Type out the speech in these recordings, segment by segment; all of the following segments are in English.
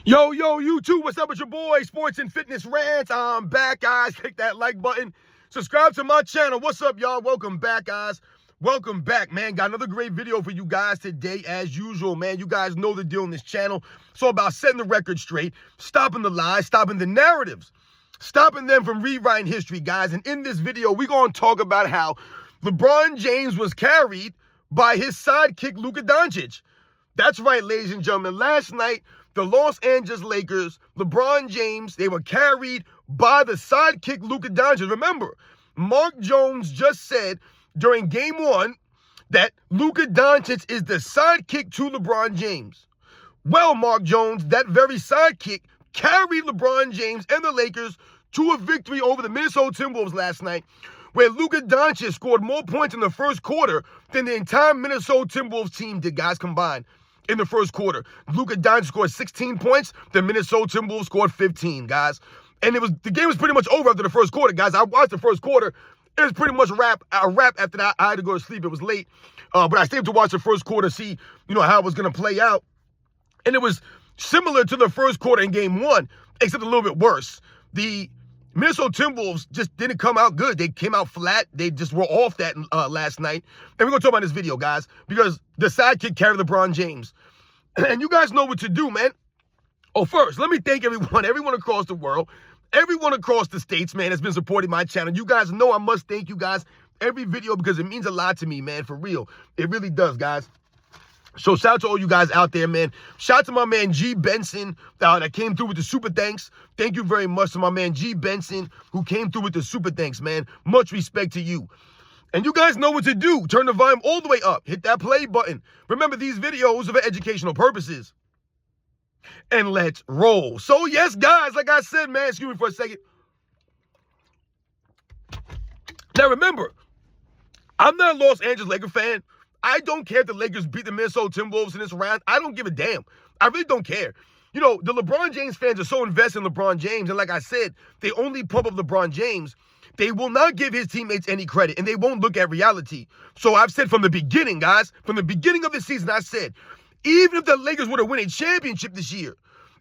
Yo, YouTube, what's up with your boy, Sports and Fitness Rants? I'm back, guys. Click that like button. Subscribe to my channel. What's up, y'all? Welcome back, guys. Welcome back, man. Got another great video for you guys today, as usual, man. You guys know the deal on this channel. It's all about setting the record straight, stopping the lies, stopping the narratives, stopping them from rewriting history, guys. And in this video, we're going to talk about how LeBron James was carried by his sidekick, Luka Doncic. That's right, ladies and gentlemen. Last night, the Los Angeles Lakers, LeBron James, they were carried by the sidekick Luka Doncic. Remember, Mark Jones just said during Game 1 that Luka Doncic is the sidekick to LeBron James. Well, Mark Jones, that very sidekick carried LeBron James and the Lakers to a victory over the Minnesota Timberwolves last night, where Luka Doncic scored more points in the first quarter than the entire Minnesota Timberwolves team did, guys, combined. In the first quarter, Luka Doncic scored 16 points. The Minnesota Timberwolves scored 15, guys. And the game was pretty much over after the first quarter, guys. I watched the first quarter. It was pretty much a wrap after that. I had to go to sleep. It was late. But I stayed up to watch the first quarter, see, how it was going to play out. And it was similar to the first quarter in Game 1, except a little bit worse. The Minnesota Timberwolves just didn't come out good. They came out flat. They just were off that last night. And we're going to talk about this video, guys, because the sidekick carried LeBron James. And you guys know what to do, man. Oh, first, let me thank everyone across the world, everyone across the states, man, that's been supporting my channel. You guys know I must thank you guys every video because it means a lot to me, man, for real. It really does, guys. So shout out to all you guys out there, man. Shout out to my man G. Benson that came through with the super thanks. Thank you very much to my man G. Benson who came through with the super thanks, man. Much respect to you. And you guys know what to do. Turn the volume all the way up. Hit that play button. Remember, these videos are for educational purposes. And let's roll. So, yes, guys, like I said, man, excuse me for a second. Now, remember, I'm not a Los Angeles Lakers fan. I don't care if the Lakers beat the Minnesota Timberwolves in this round. I don't give a damn. I really don't care. The LeBron James fans are so invested in LeBron James. And like I said, they only pump up LeBron James. They will not give his teammates any credit. And they won't look at reality. So I've said from the beginning, guys, from the beginning of the season, I said, even if the Lakers were to win a championship this year,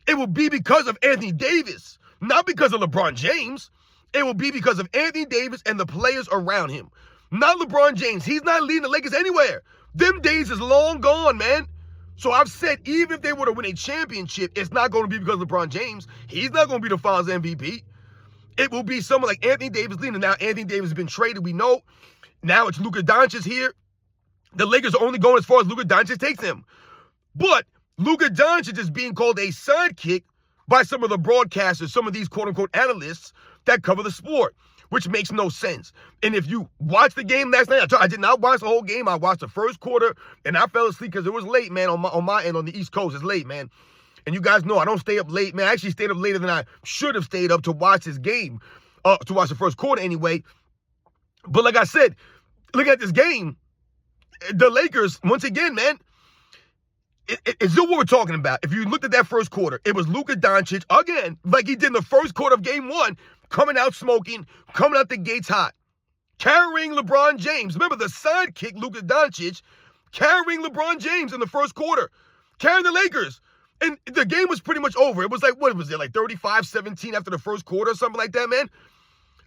it will be because of Anthony Davis. Not because of LeBron James. It will be because of Anthony Davis and the players around him. Not LeBron James. He's not leading the Lakers anywhere. Them days is long gone, man. So I've said even if they were to win a championship, it's not going to be because of LeBron James. He's not going to be the Finals MVP. It will be someone like Anthony Davis leading. Now, Anthony Davis has been traded, we know. Now it's Luka Doncic here. The Lakers are only going as far as Luka Doncic takes them. But Luka Doncic is being called a sidekick by some of the broadcasters, some of these quote-unquote analysts that cover the sport, which makes no sense. And if you watched the game last night, I did not watch the whole game. I watched the first quarter, and I fell asleep because it was late, man, on my end on the East Coast. It's late, man. And you guys know I don't stay up late, man. I actually stayed up later than I should have stayed up to watch this game, to watch the first quarter anyway. But like I said, look at this game. The Lakers, once again, man, it's what we're talking about. If you looked at that first quarter, it was Luka Doncic, again, like he did in the first quarter of Game 1, coming out smoking, coming out the gates hot, carrying LeBron James. Remember, the sidekick, Luka Doncic, carrying LeBron James in the first quarter, carrying the Lakers. And the game was pretty much over. It was like, what was it, like 35-17 after the first quarter or something like that, man?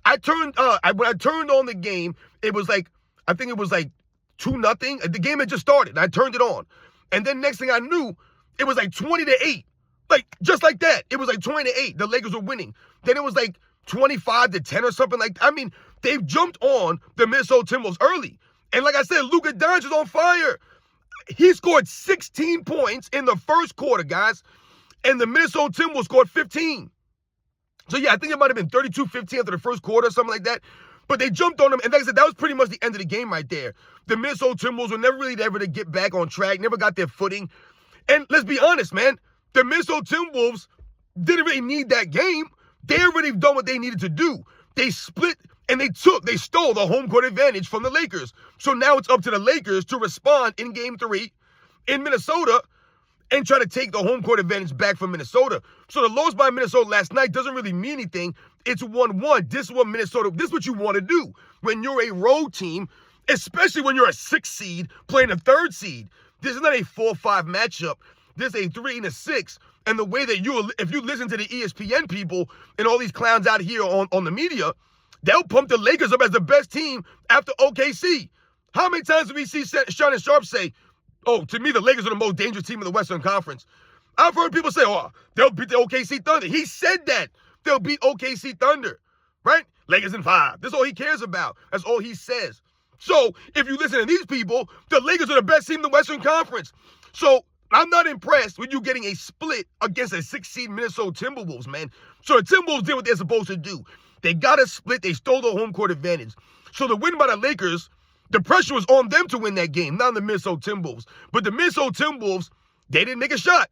When I turned on the game, it was like, I think it was like 2-0. The game had just started. I turned it on. And then next thing I knew, it was like 20-8. Like, just like that. It was like 20-8. The Lakers were winning. Then it was like 25-10 or something like that. I mean, they jumped on the Minnesota Timberwolves early. And like I said, Luka Doncic is on fire. He scored 16 points in the first quarter, guys. And the Minnesota Timberwolves scored 15. So, yeah, I think it might have been 32-15 after the first quarter or something like that. But they jumped on them. And like I said, that was pretty much the end of the game right there. The Minnesota Timberwolves were never really able to get back on track, never got their footing. And let's be honest, man, the Minnesota Timberwolves didn't really need that game. They already done what they needed to do. They split and they stole the home court advantage from the Lakers. So now it's up to the Lakers to respond in Game 3 in Minnesota and try to take the home court advantage back from Minnesota. So the loss by Minnesota last night doesn't really mean anything. It's 1-1. This is what this is what you want to do when you're a road team, especially when you're a 6th seed playing a 3rd seed. This is not a 4-5 matchup. This is a 3 and a 6. and the way that if you listen to the ESPN people and all these clowns out here on the media, they'll pump the Lakers up as the best team after OKC. How many times do we see Shannon Sharp say, oh, to me, the Lakers are the most dangerous team in the Western Conference? I've heard people say, oh, they'll beat the OKC Thunder. He said that. They'll beat OKC Thunder, right? Lakers in 5. That's all he cares about. That's all he says. So if you listen to these people, the Lakers are the best team in the Western Conference. So I'm not impressed with you getting a split against a 6-seed Minnesota Timberwolves, man. So the Timberwolves did what they're supposed to do. They got a split. They stole the home court advantage. So the win by the Lakers, the pressure was on them to win that game, not on the Minnesota Timberwolves. But the Minnesota Timberwolves, they didn't make a shot.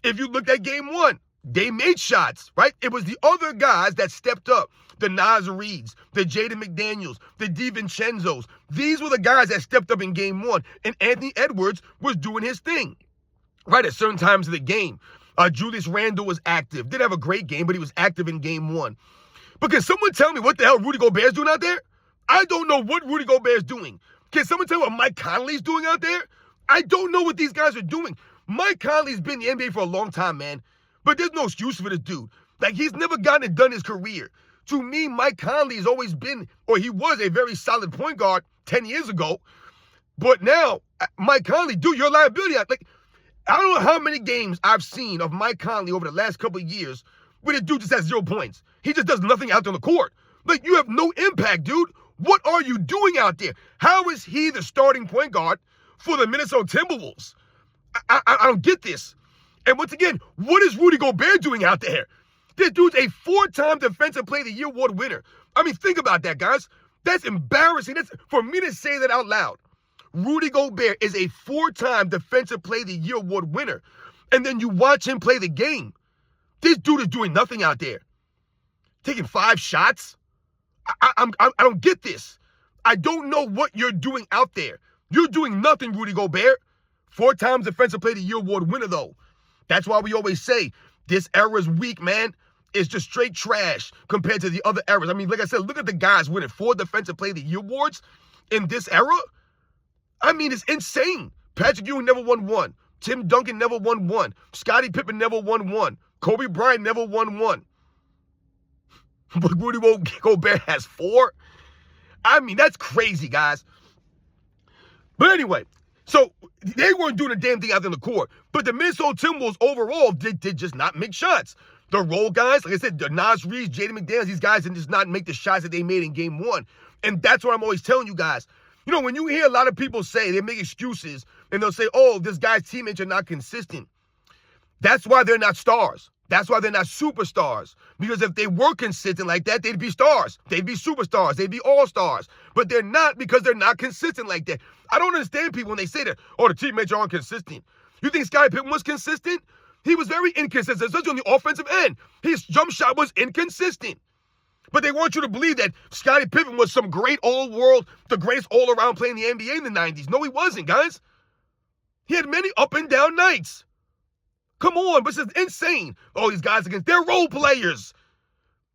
If you looked at game 1, they made shots, right? It was the other guys that stepped up. The Nas Reeds, the Jaden McDaniels, the DiVincenzo's. These were the guys that stepped up in game 1. And Anthony Edwards was doing his thing, right, at certain times of the game. Julius Randle was active. Didn't have a great game, but he was active in game 1. But can someone tell me what the hell Rudy Gobert is doing out there? I don't know what Rudy Gobert is doing. Can someone tell me what Mike Conley's doing out there? I don't know what these guys are doing. Mike Conley's been in the NBA for a long time, man. But there's no excuse for this dude. Like, he's never gotten it done in his career. To me, Mike Conley has always been, or he was a very solid point guard 10 years ago. But now, Mike Conley, dude, you're a liability. Like, I don't know how many games I've seen of Mike Conley over the last couple of years where the dude just has 0 points. He just does nothing out there on the court. Like, you have no impact, dude. What are you doing out there? How is he the starting point guard for the Minnesota Timberwolves? I don't get this. And once again, what is Rudy Gobert doing out there? This dude's a 4-time Defensive Player of the Year award winner. I mean, think about that, guys. That's embarrassing. That's for me to say that out loud. Rudy Gobert is a 4-time Defensive Player of the Year award winner. And then you watch him play the game. This dude is doing nothing out there. Taking 5 shots. I don't get this. I don't know what you're doing out there. You're doing nothing, Rudy Gobert. 4 times Defensive Player of the Year award winner, though. That's why we always say this era's weak, man. It's just straight trash compared to the other eras. I mean, like I said, look at the guys winning 4 Defensive Player of the Year awards in this era. I mean, it's insane. Patrick Ewing never won 1. Tim Duncan never won 1. Scottie Pippen never won 1. Kobe Bryant never won 1. But Rudy Gobert has 4. I mean, that's crazy, guys. But anyway, so they weren't doing a damn thing out there on the court. But the Minnesota Timberwolves overall did just not make shots. The role guys, like I said, the Nas Reeds, Jaden McDaniels, these guys did just not make the shots that they made in game 1. And that's what I'm always telling you guys. You know, when you hear a lot of people say, they make excuses, and they'll say, oh, this guy's teammates are not consistent. That's why they're not stars. That's why they're not superstars. Because if they were consistent like that, they'd be stars. They'd be superstars. They'd be all-stars. But they're not because they're not consistent like that. I don't understand people when they say that, oh, the teammates aren't consistent. You think Scottie Pippen was consistent? He was very inconsistent, especially on the offensive end. His jump shot was inconsistent. But they want you to believe that Scottie Pippen was some great all-world, the greatest all-around player in the NBA in the 90s. No, he wasn't, guys. He had many up and down nights. Come on, but it's insane. Oh, these guys they're role players.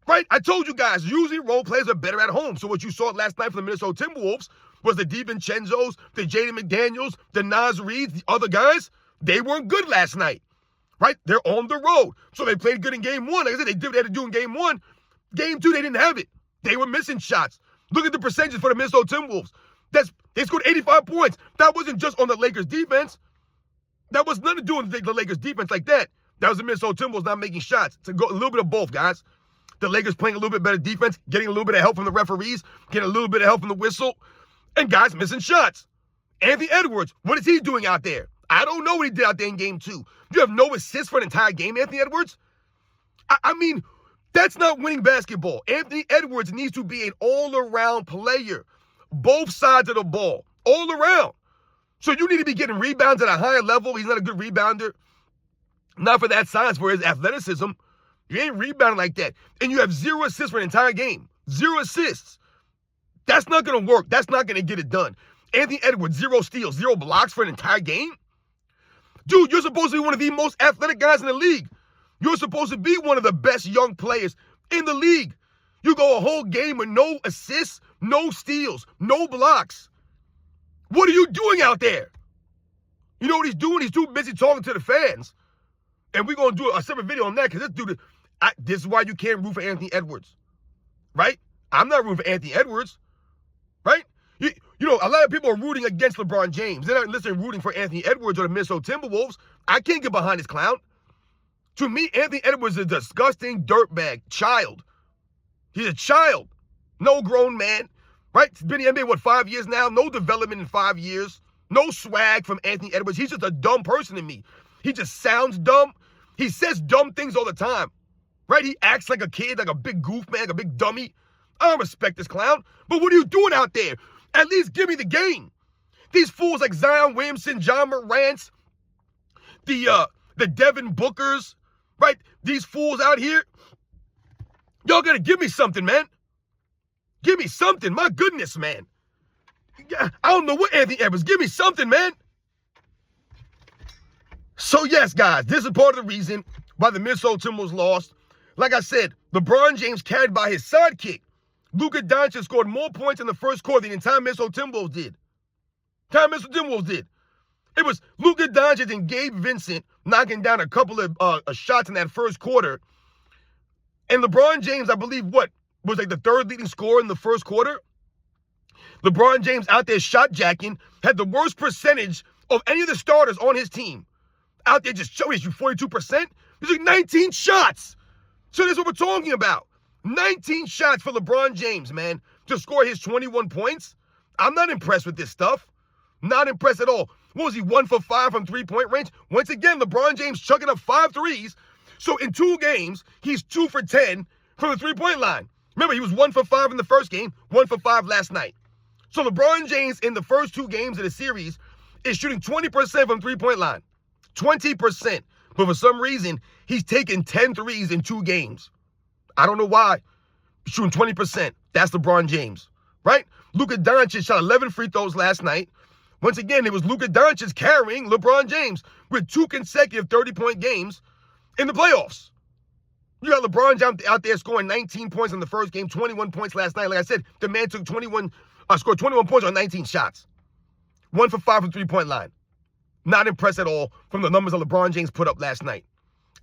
Right? I told you guys, usually role players are better at home. So what you saw last night from the Minnesota Timberwolves was the DiVincenzo's, the Jaden McDaniels, the Nas Reeds, the other guys. They weren't good last night. Right? They're on the road. So they played good in game 1. Like I said, they did what they had to do in game 1. Game 2, they didn't have it. They were missing shots. Look at the percentages for the Minnesota Timberwolves. They scored 85 points. That wasn't just on the Lakers defense. That was nothing to do with the Lakers defense like that. That was the Minnesota Timberwolves not making shots. It's a little bit of both, guys. The Lakers playing a little bit better defense, getting a little bit of help from the referees, getting a little bit of help from the whistle, and guys missing shots. Anthony Edwards, what is he doing out there? I don't know what he did out there in game 2. You have no assists for an entire game, Anthony Edwards? I mean, that's not winning basketball. Anthony Edwards needs to be an all-around player. Both sides of the ball. All around. So you need to be getting rebounds at a higher level. He's not a good rebounder. Not for that size, for his athleticism. You ain't rebounding like that. And you have 0 assists for an entire game. 0 assists. That's not going to work. That's not going to get it done. Anthony Edwards, 0 steals, 0 blocks for an entire game? Dude, you're supposed to be one of the most athletic guys in the league. You're supposed to be one of the best young players in the league. You go a whole game with no assists, no steals, no blocks. What are you doing out there? You know what he's doing? He's too busy talking to the fans. And we're going to do a separate video on that because this is why you can't root for Anthony Edwards, right? I'm not rooting for Anthony Edwards, right? You know, a lot of people are rooting against LeBron James. They're not listening rooting for Anthony Edwards or the Minnesota Timberwolves. I can't get behind this clown. To me, Anthony Edwards is a disgusting dirtbag child. He's a child. No grown man, right? He's been in the NBA, 5 years now? No development in 5 years. No swag from Anthony Edwards. He's just a dumb person to me. He just sounds dumb. He says dumb things all the time, right? He acts like a kid, like a big goof man, like a big dummy. I don't respect this clown. But what are you doing out there? At least give me the game. These fools like Zion Williamson, John Morant's, the Devin Bookers, right? These fools out here, y'all gotta give me something, man. Give me something. My goodness, man. I don't know what Anthony Edwards. Give me something, man. So, yes, guys, this is part of the reason why the Minnesota Timberwolves lost. Like I said, LeBron James carried by his sidekick. Luka Doncic scored more points in the first quarter than the entire Minnesota Timberwolves did. It was Luka Doncic and Gabe Vincent knocking down a couple of shots in that first quarter. And LeBron James, I believe, was like the third leading scorer in the first quarter. LeBron James out there shot jacking, had the worst percentage of any of the starters on his team. Out there just showing you 42%. He's like 19 shots. So that's what we're talking about. 19 shots for LeBron James, man, to score his 21 points. I'm not impressed with this stuff. Not impressed at all. What was he, 1 for 5 from three-point range? Once again, LeBron James chucking up 5 threes. So in 2 games, he's 2 for 10 from the three-point line. Remember, he was 1 for 5 in the first game, 1 for 5 last night. So LeBron James in the first 2 games of the series is shooting 20% from three-point line. 20%. But for some reason, he's taken 10 threes in 2 games. I don't know why. He's shooting 20%. That's LeBron James, right? Luka Doncic shot 11 free throws last night. Once again, it was Luka Doncic carrying LeBron James with 2 consecutive 30-point games in the playoffs. You got LeBron out there scoring 19 points in the first game, 21 points last night. Like I said, the man scored 21 points on 19 shots. 1 for 5 from three-point line. Not impressed at all from the numbers that LeBron James put up last night.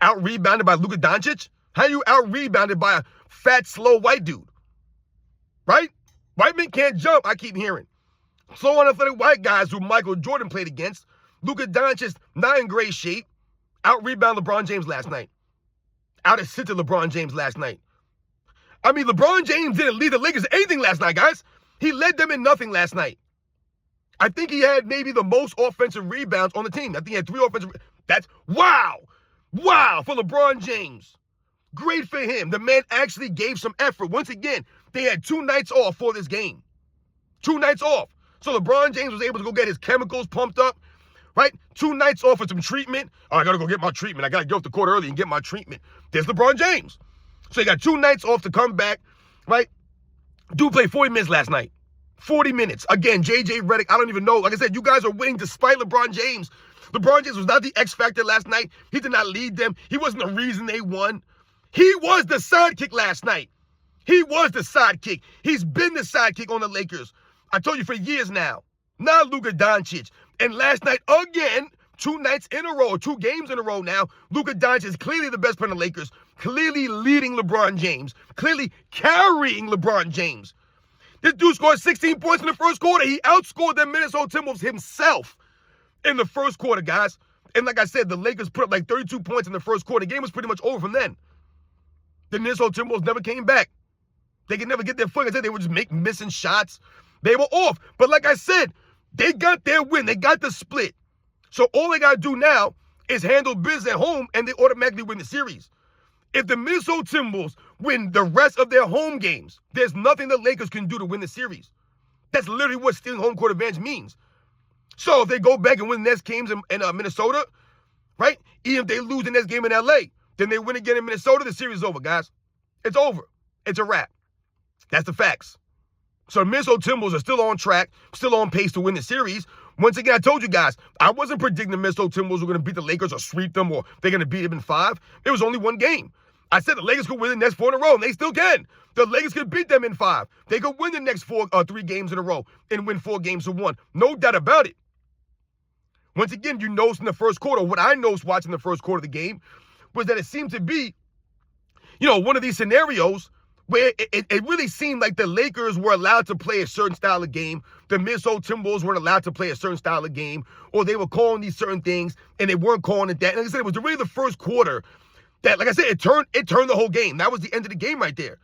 Out-rebounded by Luka Doncic? How are you out-rebounded by a fat, slow white dude? Right? White men can't jump, I keep hearing. Slow, unathletic white guys who Michael Jordan played against. Luka Doncic, not in great shape. Out-rebounded LeBron James last night. Out-assisted LeBron James last night. I mean, LeBron James didn't lead the Lakers in anything last night, guys. He led them in nothing last night. I think he had maybe the most offensive rebounds on the team. I think he had 3 offensive. That's wow. Wow for LeBron James. Great for him. The man actually gave some effort. Once again, they had 2 nights off for this game. 2 nights off. So LeBron James was able to go get his chemicals pumped up, right? 2 nights off for some treatment. Oh, I got to go get my treatment. I got to get off the court early and get my treatment. There's LeBron James. So he got 2 nights off to come back, right? Dude played 40 minutes last night. 40 minutes. Again, J.J. Redick, I don't even know. Like I said, you guys are winning despite LeBron James. LeBron James was not the X factor last night. He did not lead them. He wasn't the reason they won. He was the sidekick last night. He was the sidekick. He's been the sidekick on the Lakers. I told you for years now. Not Luka Doncic. And last night, again, 2 nights in a row, 2 games in a row now, Luka Doncic is clearly the best player on the Lakers, clearly leading LeBron James, clearly carrying LeBron James. This dude scored 16 points in the first quarter. He outscored the Minnesota Timberwolves himself in the first quarter, guys. And like I said, the Lakers put up like 32 points in the first quarter. The game was pretty much over from then. The Minnesota Timberwolves never came back. They could never get their foot. I said they were just missing shots. They were off. But like I said, they got their win. They got the split. So all they got to do now is handle business at home, and they automatically win the series. If the Minnesota Timberwolves win the rest of their home games, there's nothing the Lakers can do to win the series. That's literally what stealing home court advantage means. So if they go back and win the next games in Minnesota, right? Even if they lose the next game in LA, then they win again in Minnesota, the series is over, guys. It's over. It's a wrap. That's the facts. So the Minnesota Timberwolves are still on track, still on pace to win the series. Once again, I told you guys, I wasn't predicting the Minnesota Timberwolves were going to beat the Lakers or sweep them or they're going to beat them in 5. It was only 1 game. I said the Lakers could win the next 4 in a row, and they still can. The Lakers could beat them in 5. They could win the next 3 games in a row and win 4 games to 1. No doubt about it. Once again, you noticed in the first quarter, what I noticed watching the first quarter of the game was that it seemed to be, one of these scenarios where it really seemed like the Lakers were allowed to play a certain style of game. The Minnesota Timberwolves weren't allowed to play a certain style of game, or they were calling these certain things, and they weren't calling it that. And like I said, it was really the first quarter that, like I said, it turned the whole game. That was the end of the game right there.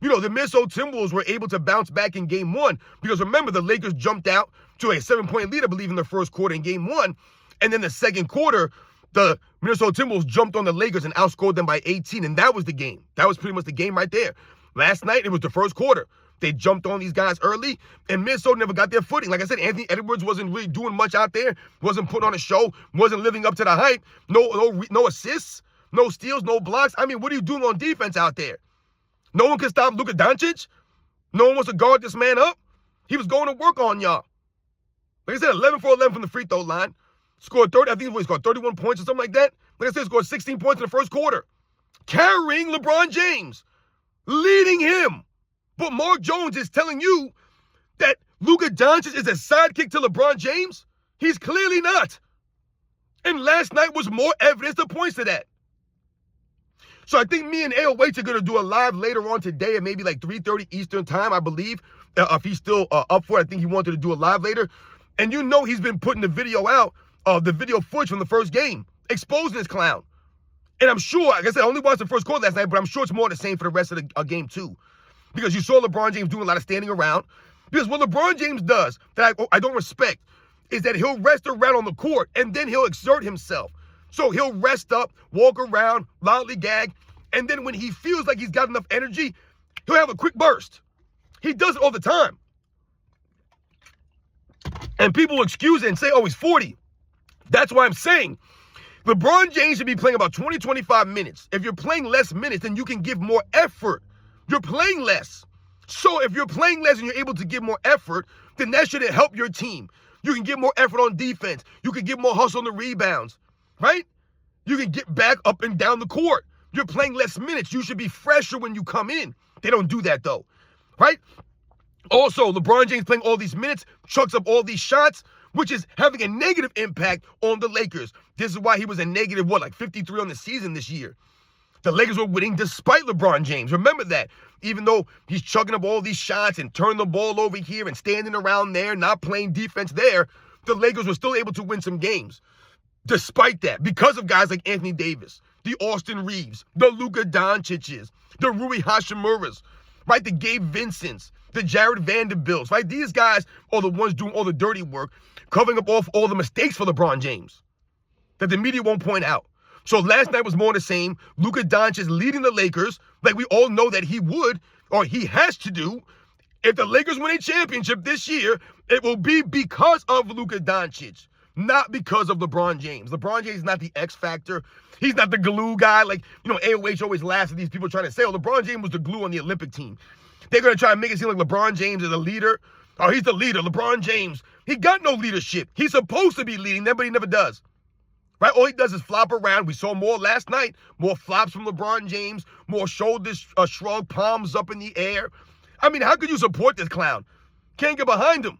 The Minnesota Timberwolves were able to bounce back in game one because, remember, the Lakers jumped out to a 7-point lead, I believe, in the first quarter in game one. And then the second quarter, the Minnesota Timberwolves jumped on the Lakers and outscored them by 18, and that was the game. That was pretty much the game right there. Last night, it was the first quarter. They jumped on these guys early, and Minnesota never got their footing. Like I said, Anthony Edwards wasn't really doing much out there, wasn't putting on a show, wasn't living up to the hype. No assists, no steals, no blocks. I mean, what are you doing on defense out there? No one can stop Luka Doncic. No one wants to guard this man up. He was going to work on y'all. Like I said, 11 for 11 from the free throw line. Scored 30, I think he scored 31 points or something like that. Like I said, scored 16 points in the first quarter. Carrying LeBron James. Leading him. But Mark Jones is telling you that Luka Doncic is a sidekick to LeBron James? He's clearly not. And last night was more evidence that points to that. So I think me and AOH are going to do a live later on today at maybe like 3:30 Eastern time, I believe. If he's still up for it, I think he wanted to do a live later. And he's been putting the video out, the video footage from the first game, exposing this clown. And I'm sure, like I said, I only watched the first quarter last night, but I'm sure it's more the same for the rest of the game too. Because you saw LeBron James doing a lot of standing around. Because what LeBron James does that I don't respect is that he'll rest around on the court and then he'll exert himself. So he'll rest up, walk around, lollygag, and then when he feels like he's got enough energy, he'll have a quick burst. He does it all the time. And people will excuse it and say, oh, he's 40. That's why I'm saying LeBron James should be playing about 20, 25 minutes. If you're playing less minutes, then you can give more effort. You're playing less. So if you're playing less and you're able to give more effort, then that should help your team. You can get more effort on defense. You can get more hustle on the rebounds, right? You can get back up and down the court. You're playing less minutes. You should be fresher when you come in. They don't do that, though, right? Also, LeBron James playing all these minutes, chucks up all these shots, which is having a negative impact on the Lakers. This is why he was a negative, 53 on the season this year. The Lakers were winning despite LeBron James. Remember that. Even though he's chucking up all these shots and turning the ball over here and standing around there, not playing defense there, the Lakers were still able to win some games. Despite that, because of guys like Anthony Davis, the Austin Reeves, the Luka Doncic's, the Rui Hachimuras, right? The Gabe Vincents, the Jared Vanderbilts, right? These guys are the ones doing all the dirty work, covering up all the mistakes for LeBron James that the media won't point out. So last night was more the same. Luka Doncic leading the Lakers like we all know that he would, or he has to do. If the Lakers win a championship this year, it will be because of Luka Doncic, not because of LeBron James. LeBron James is not the X factor. He's not the glue guy. Like, AOH always laughs at these people trying to say, oh, LeBron James was the glue on the Olympic team. They're going to try to make it seem like LeBron James is a leader. Oh, he's the leader. LeBron James, he got no leadership. He's supposed to be leading them, but he never does. Right? All he does is flop around. We saw more last night. More flops from LeBron James. More shoulders shrug, palms up in the air. I mean, how could you support this clown? Can't get behind him.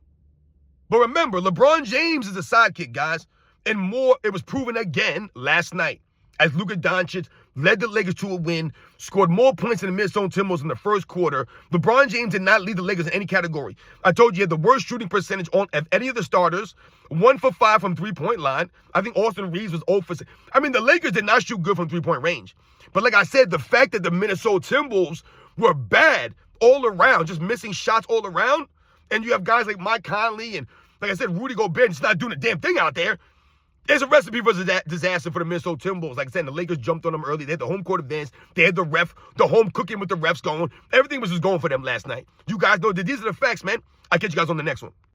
But remember, LeBron James is a sidekick, guys. And more, it was proven again last night as Luka Doncic led the Lakers to a win, scored more points than the Minnesota Timberwolves in the first quarter. LeBron James did not lead the Lakers in any category. I told you he had the worst shooting percentage of any of the starters, 1 for 5 from three-point line. I think Austin Reeves was 0 for 6. I mean, the Lakers did not shoot good from three-point range. But like I said, the fact that the Minnesota Timberwolves were bad all around, just missing shots all around, and you have guys like Mike Conley and, like I said, Rudy Gobert just not doing a damn thing out there, there's a recipe for disaster for the Minnesota Timberwolves. Like I said, the Lakers jumped on them early. They had the home court advance. They had the home cooking with the refs going. Everything was just going for them last night. You guys know that these are the facts, man. I'll catch you guys on the next one.